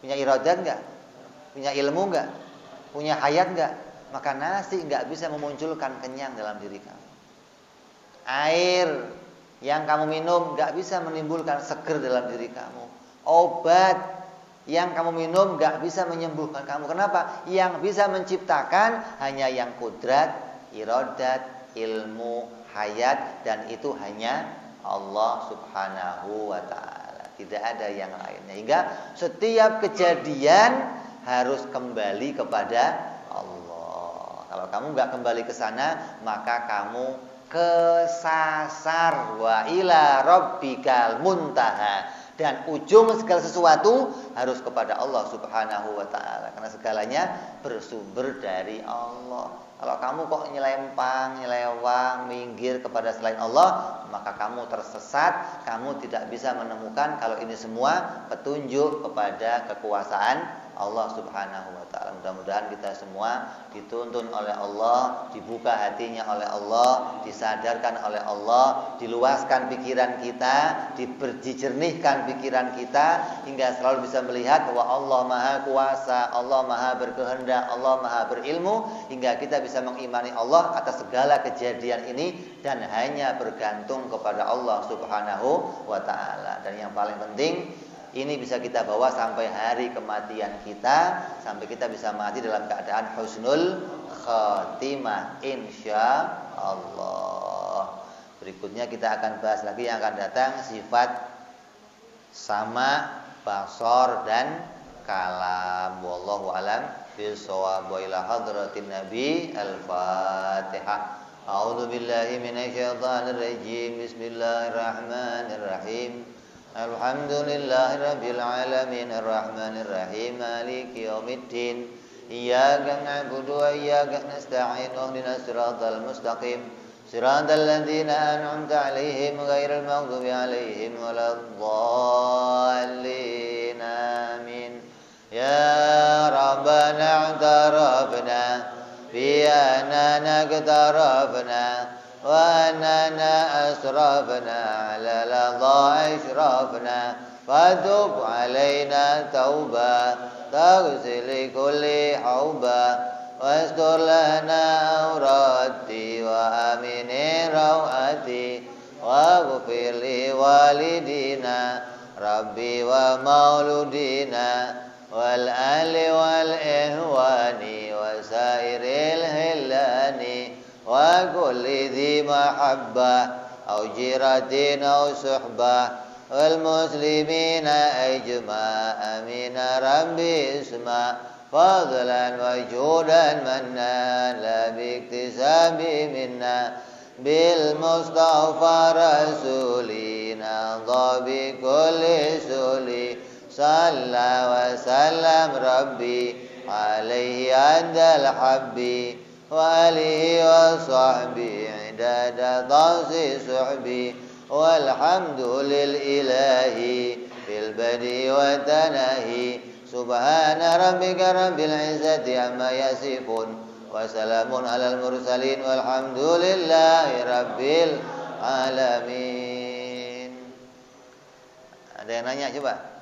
Speaker 2: Punya iradat enggak? Punya ilmu enggak? Punya hayat enggak? Maka nasi enggak bisa memunculkan kenyang dalam diri kamu. Air yang kamu minum enggak bisa menimbulkan seger dalam diri kamu. Obat yang kamu minum enggak bisa menyembuhkan kamu. Kenapa? Yang bisa menciptakan hanya yang kudrat, iradat, ilmu, hayat, dan itu hanya Allah Subhanahu wa ta'ala. Tidak ada yang lainnya. Hingga setiap kejadian harus kembali kepada Allah. Kalau kamu enggak kembali ke sana, maka kamu kesasar. Wa ila rabbikal muntaha. Dan ujung segala sesuatu harus kepada Allah Subhanahu wa ta'ala. Karena segalanya bersumber dari Allah. Kalau kamu kok nyelempang, nyelewang, minggir kepada selain Allah, maka kamu tersesat. Kamu tidak bisa menemukan kalau ini semua petunjuk kepada kekuasaan Allah Subhanahu wa ta'ala. Mudah-mudahan kita semua dituntun oleh Allah, dibuka hatinya oleh Allah, disadarkan oleh Allah, diluaskan pikiran kita, dijernihkan pikiran kita hingga selalu bisa melihat bahwa Allah Maha Kuasa, Allah Maha Berkehendak, Allah Maha Berilmu, hingga kita bisa mengimani Allah atas segala kejadian ini dan hanya bergantung kepada Allah Subhanahu wa ta'ala. Dan yang paling penting, ini bisa kita bawa sampai hari kematian kita, sampai kita bisa mati dalam keadaan husnul khatimah insyaallah. Berikutnya kita akan bahas lagi yang akan datang sifat sama, basar dan kalam. Wallahu alam bishawab. Wa ila hadratin nabi al-fatihah. A'udzu billahi minasyaitonir rajim. Bismillahirrahmanirrahim. Alhamdulillahi rabbil alamin arrahmanir rahim maliki yaumiddin iyyaka na'budu wa iyyaka nasta'in ihdinas siratal mustaqim siratal ladzina an'amta 'alaihim ghairil maghdubi 'alaihim waladdallin amin. Ya rabbana i'tarafna bi annana iqtarafna وأننا أسرفنا على لظى إشرافنا فتب علينا توبة تغسل كل حوبة واستر لنا عوراتي وأمن روعتي واغفر لوالدينا ربي ومولودينا والأهل والإخوان وسائر الهلان وكل ذي محبة أو جيرة أو صحبة والمسلمين أجمع أمين ربي اسمع فضلا وجودا منا لا باكتساب منا بالمصطفى رسولنا ضابي بكل سولي صلى وسلم ربي عليه عند الحبي وآله وصحبه عدد ضاصي صحبي والحمد للإله في البدء والتناهي سبحان ربك رب العزة عما يصفون وسلام على المرسلين والحمد لله رب العالمين. Ada yang nanya coba?